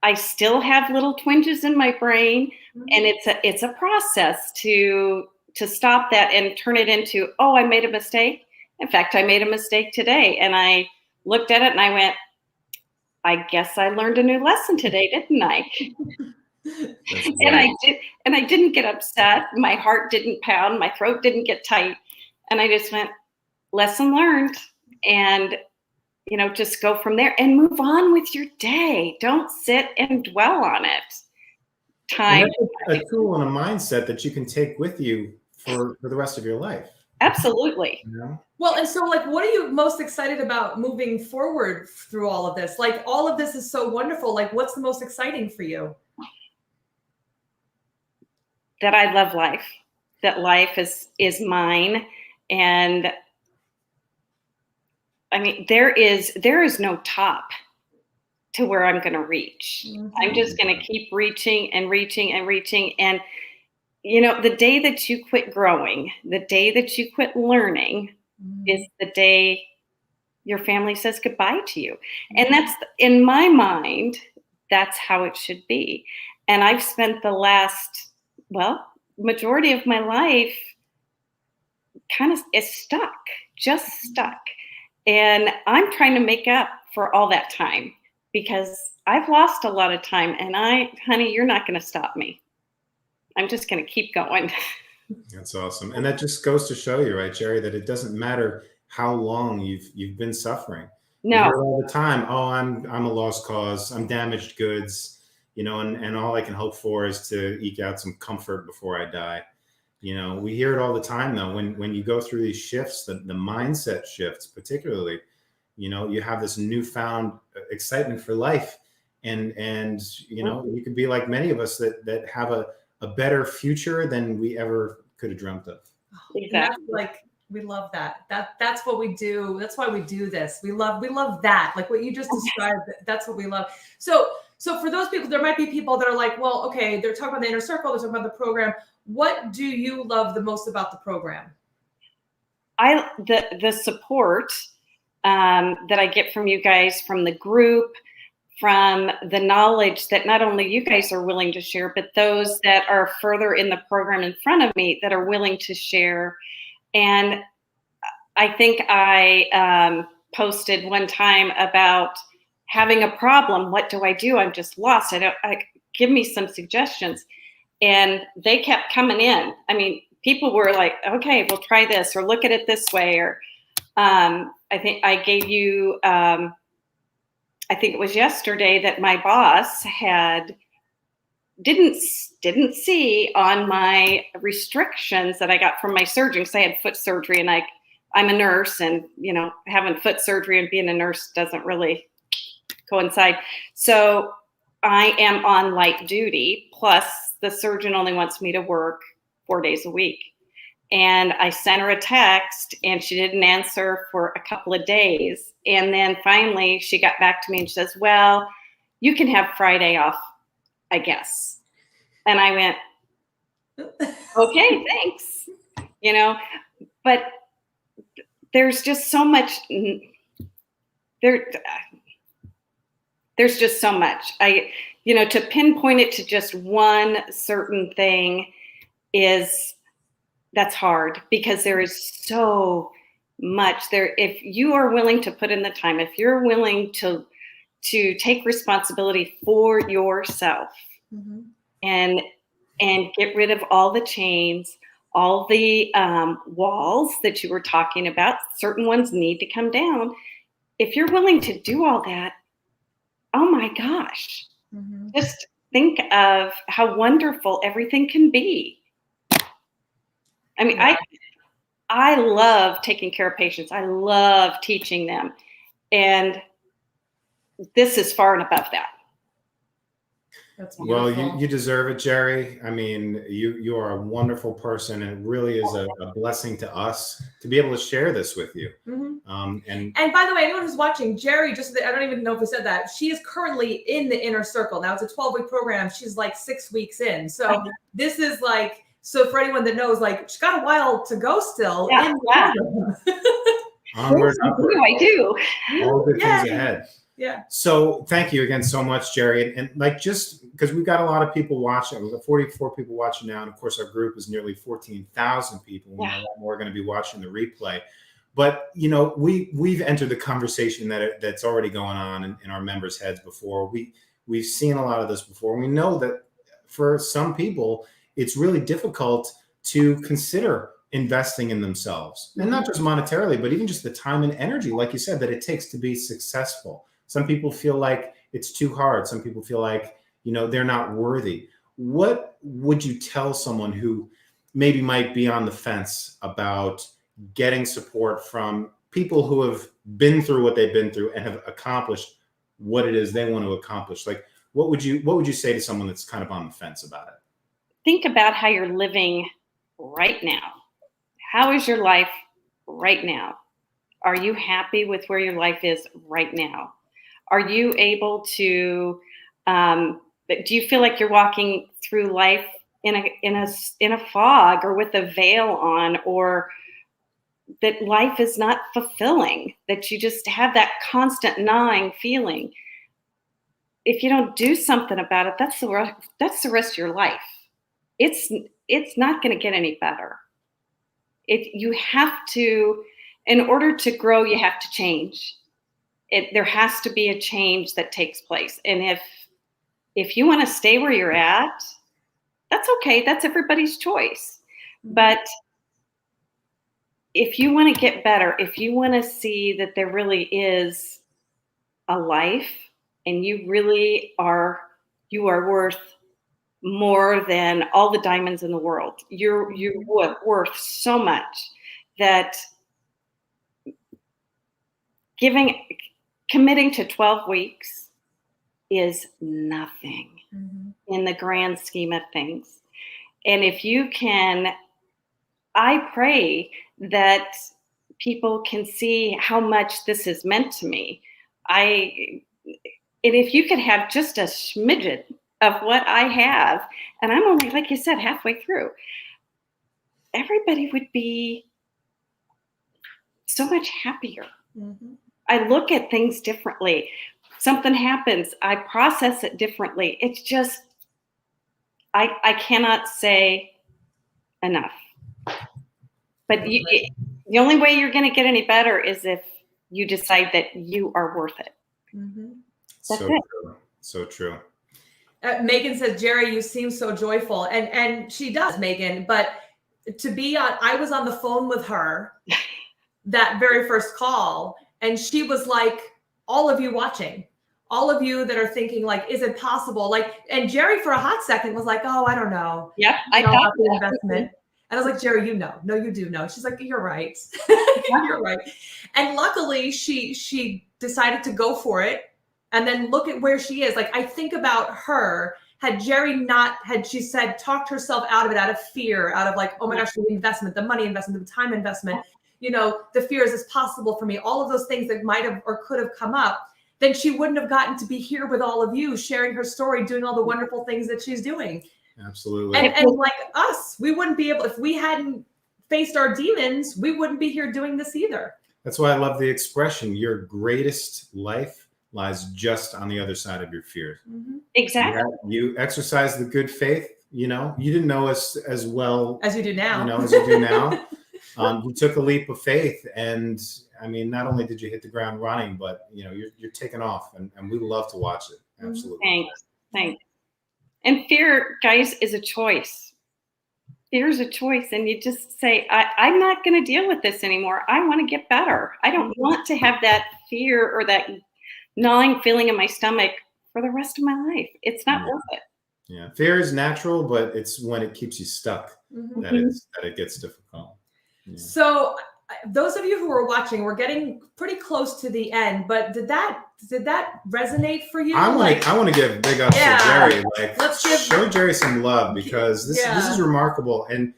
I still have little twinges in my brain, and it's a process to stop that and turn it into, oh, I made a mistake. In fact, I made a mistake today, and I looked at it and I went, I guess I learned a new lesson today, didn't I? And I didn't get upset. My heart didn't pound. My throat didn't get tight. And I just went, lesson learned. And just go from there and move on with your day. Don't sit and dwell on it. Time. And that's a tool and a mindset that you can take with you for the rest of your life. Absolutely. Well, and so like, what are you most excited about moving forward through all of this? Like, all of this is so wonderful. Like, what's the most exciting for you? that I love life, that life is mine. And I mean, there is no top to where I'm going to reach. I'm just going to keep reaching and reaching and reaching. And, you know, the day that you quit growing, the day that you quit learning is the day your family says goodbye to you. And that's, in my mind, that's how it should be. And I've spent the last, majority of my life kind of is just stuck. And I'm trying to make up for all that time, because I've lost a lot of time, and honey, you're not going to stop me. I'm just going to keep going. That's awesome. And that just goes to show you, right, Jeri, that it doesn't matter how long you've been suffering. No. You hear all the time, oh, I'm a lost cause, I'm damaged goods, you know, and all I can hope for is to eke out some comfort before I die. You know, we hear it all the time, though, when you go through these shifts, the mindset shifts, particularly, you know, you have this newfound excitement for life. And you know, you could be like many of us that have a better future than we ever could have dreamt of. Exactly. Like, we love that. That's what we do. That's why we do this. We love that. Like what you just described, that's what we love. So for those people, there might be people that are like, well, okay, they're talking about the inner circle, they're talking about the program. What do you love the most about the program? The support that I get from you guys, from the group, from the knowledge that not only you guys are willing to share, but those that are further in the program in front of me that are willing to share. And I think I posted one time about having a problem. What do I do? I'm just lost. Give me some suggestions. And they kept coming in. I mean, people were like, okay, we'll try this, or look at it this way. Or I think I gave you, I think it was yesterday that my boss didn't see on my restrictions that I got from my surgeon, because I had foot surgery, and I'm a nurse, and, you know, having foot surgery and being a nurse doesn't really coincide. So I am on light duty, plus the surgeon only wants me to work 4 days a week. And I sent her a text, and she didn't answer for a couple of days. And then finally she got back to me and she says, well, you can have Friday off, I guess. And I went, okay, thanks. You know, but there's just so much there's just so much. You know, to pinpoint it to just one certain thing that's hard, because there is so much there. If you are willing to put in the time, if you're willing to take responsibility for yourself, and get rid of all the chains, all the walls that you were talking about, certain ones need to come down. If you're willing to do all that, oh my gosh, just think of how wonderful everything can be. I mean, I love taking care of patients. I love teaching them. And this is far and above that. That's beautiful. Well, you deserve it, Jeri. I mean, you are a wonderful person, and it really is a blessing to us to be able to share this with you. And by the way, anyone who's watching, Jeri, I don't even know if we said that, she is currently in the inner circle. Now, it's a 12-week program. She's like 6 weeks in. So this is like, so for anyone that knows, like, she's got a while to go still. Yeah. Onward, upward. I do. All good things ahead. Yeah. So thank you again so much, Jeri. And like, just because we've got a lot of people watching, we've got 44 people watching now. And of course, our group is nearly 14,000 people. Yeah. A lot more are going to be watching the replay. But, you know, we've entered the conversation that's already going on in our members' heads before. We've seen a lot of this before. We know that for some people, it's really difficult to consider investing in themselves, and not just monetarily, but even just the time and energy, like you said, that it takes to be successful. Some people feel like it's too hard. Some people feel like, you know, they're not worthy. What would you tell someone who maybe might be on the fence about getting support from people who have been through what they've been through and have accomplished what it is they want to accomplish? Like, what would you say to someone that's kind of on the fence about it? think about how you're living right now. How is your life right now? Are you happy with where your life is right now? Are you able to, do you feel like you're walking through life in a fog or with a veil on, or that life is not fulfilling, that you just have that constant gnawing feeling? If you don't do something about it, that's the rest of your life. It's not going to get any better. You have to, in order to grow, you have to change. There has to be a change that takes place. And if you want to stay where you're at, that's okay. That's everybody's choice. But if you want to get better, if you want to see that there really is a life and you are worth more than all the diamonds in the world. You're worth so much that committing to 12 weeks is nothing in the grand scheme of things. And if you can, I pray that people can see how much this has meant to me. And if you could have just a smidgen of what I have, and I'm only, like you said, halfway through, everybody would be so much happier. I look at things differently. Something happens, I process it differently. It's just, I cannot say enough. But the only way you're going to get any better is if you decide that you are worth it. That's so it. True. So true. Megan says, Jeri, you seem so joyful. And she does, Megan. But I was on the phone with her that very first call. And she was like, all of you watching, all of you that are thinking, like, is it possible? Like, and Jeri for a hot second was like, oh, I don't know. Yep. I thought about the investment. And I was like, Jeri, you know. No, you do know. She's like, you're right. You're right. And luckily she decided to go for it. And then look at where she is. Like, I think about her. Had she said, talked herself out of it, out of fear, out of like, oh my gosh, the investment, the money investment, the time investment, the fear, is this possible for me? All of those things that might have or could have come up, then she wouldn't have gotten to be here with all of you, sharing her story, doing all the wonderful things that she's doing. Absolutely. And like us, we wouldn't be able, if we hadn't faced our demons, we wouldn't be here doing this either. That's why I love the expression, your greatest life lies just on the other side of your fears. Exactly. You exercise the good faith. You didn't know us as well as you do now. As you do now. You took a leap of faith, and I mean, not only did you hit the ground running, but you're taking off, and we love to watch it. Absolutely. Thanks. And fear, guys, is a choice. Fear is a choice, and you just say, I'm not going to deal with this anymore. I want to get better. I don't want to have that fear or that gnawing feeling in my stomach for the rest of my life. It's not worth it. Yeah, fear is natural, but it's when it keeps you stuck that it gets difficult. Yeah. So those of you who are watching, we're getting pretty close to the end, but did that resonate for you? I want to give big ups to Jeri. Like, show Jeri some love, because this is remarkable. And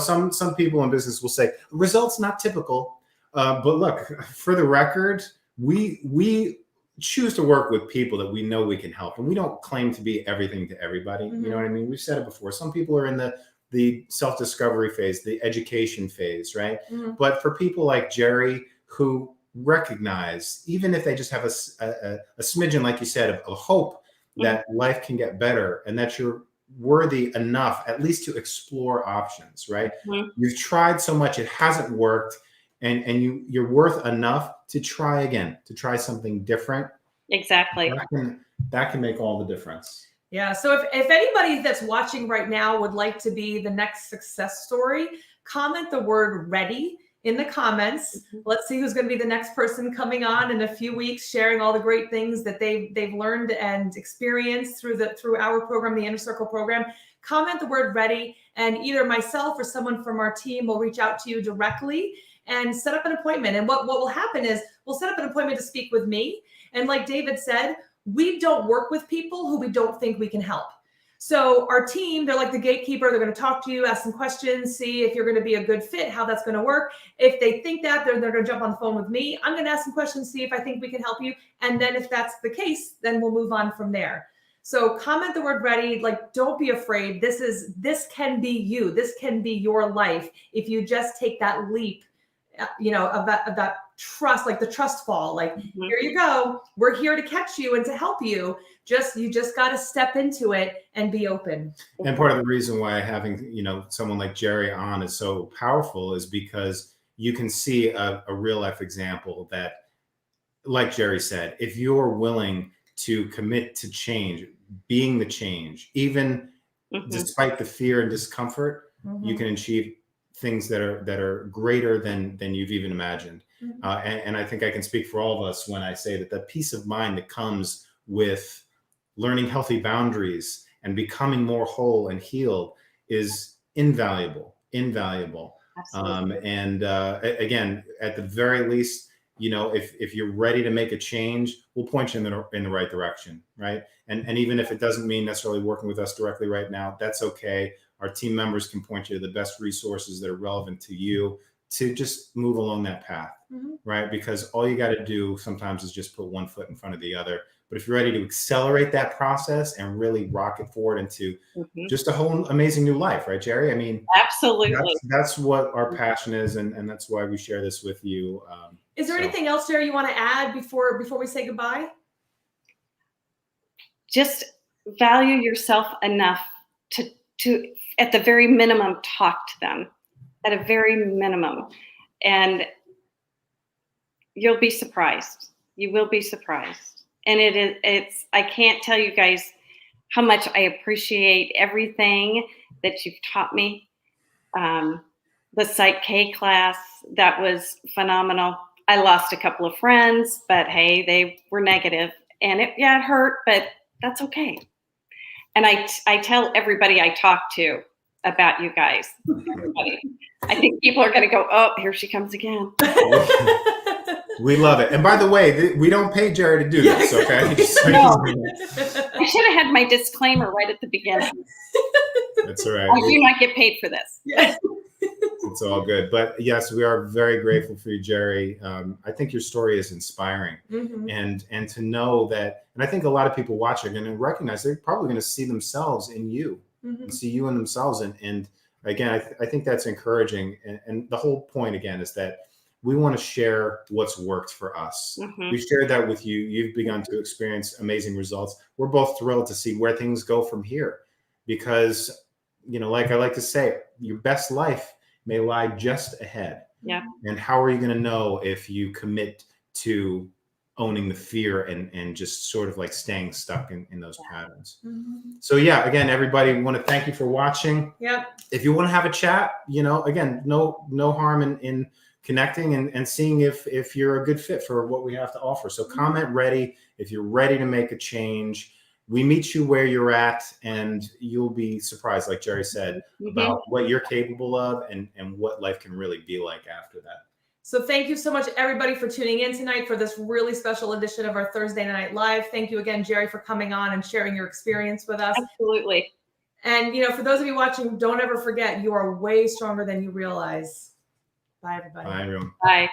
some people in business will say results not typical, but look, for the record, we choose to work with people that we know we can help, and we don't claim to be everything to everybody. You know what I mean? We've said it before. Some people are in the self-discovery phase, the education phase, right? But for people like Jeri, who recognize, even if they just have a smidgen, like you said, of hope that life can get better, and that you're worthy enough at least to explore options, right? You've tried so much, it hasn't worked, and you're worth enough to try again, to try something different. Exactly. That can make all the difference. Yeah. So if anybody that's watching right now would like to be the next success story, comment the word ready in the comments. Let's see who's going to be the next person coming on in a few weeks, sharing all the great things that they've learned and experienced through our program, the Inner Circle program. Comment the word ready, and either myself or someone from our team will reach out to you directly and set up an appointment. And what will happen is we'll set up an appointment to speak with me. And like David said, we don't work with people who we don't think we can help. So our team, they're like the gatekeeper. They're going to talk to you, ask some questions, see if you're going to be a good fit, how that's going to work. If they think that, they're going to jump on the phone with me. I'm going to ask some questions, see if I think we can help you. And then if that's the case, then we'll move on from there. So comment the word ready. Like, don't be afraid. This can be you. This can be your life. If you just take that leap, of that trust, like the trust fall, like, here you go. We're here to catch you and to help you. You just got to step into it and be open. And part of the reason why having, someone like Jeri on is so powerful is because you can see a real life example that, like Jeri said, if you're willing to commit to change, being the change, even despite the fear and discomfort, you can achieve things that are greater than you've even imagined. And I think I can speak for all of us when I say that the peace of mind that comes with learning healthy boundaries and becoming more whole and healed is invaluable. And again, at the very least, if you're ready to make a change, we'll point you in the right direction, right? And even if it doesn't mean necessarily working with us directly right now, that's okay. Our team members can point you to the best resources that are relevant to you to just move along that path, right? Because all you got to do sometimes is just put one foot in front of the other. But if you're ready to accelerate that process and really rocket forward into just a whole amazing new life, right, Jeri? I mean, absolutely. That's what our passion is, and that's why we share this with you. Is there anything else, Jeri, you want to add before we say goodbye? Just value yourself enough to at the very minimum talk to them, at a very minimum, and you'll be surprised. You will be surprised. And it's I can't tell you guys how much I appreciate everything that you've taught me. The Psych K class, that was phenomenal. I lost a couple of friends, but hey, they were negative, and it hurt, but that's okay. And I tell everybody I talk to about you guys. Everybody. I think people are going to go, oh, here she comes again. We love it. And by the way, we don't pay Jeri to do this, okay? No. I should have had my disclaimer right at the beginning. That's all right. I do not get paid for this. Yes. It's all good. But yes, we are very grateful for you, Jeri. I think your story is inspiring. And to know that, and I think a lot of people watching are going to recognize they're probably going to see themselves in you and see you in themselves. And again, I think that's encouraging. And the whole point, again, is that we want to share what's worked for us. We shared that with you. You've begun to experience amazing results. We're both thrilled to see where things go from here because, like I like to say, your best life may lie just ahead. Yeah. And how are you going to know if you commit to owning the fear and just sort of like staying stuck in those patterns? So yeah, again, everybody, we want to thank you for watching. Yep. If you want to have a chat, again, no harm in connecting and seeing if you're a good fit for what we have to offer. So comment ready. If you're ready to make a change, we meet you where you're at, and you'll be surprised, like Jeri said, about what you're capable of and what life can really be like after that. So thank you so much, everybody, for tuning in tonight for this really special edition of our Thursday Night Live. Thank you again, Jeri, for coming on and sharing your experience with us. Absolutely. And, for those of you watching, don't ever forget, you are way stronger than you realize. Bye, everybody. Bye, everyone. Bye.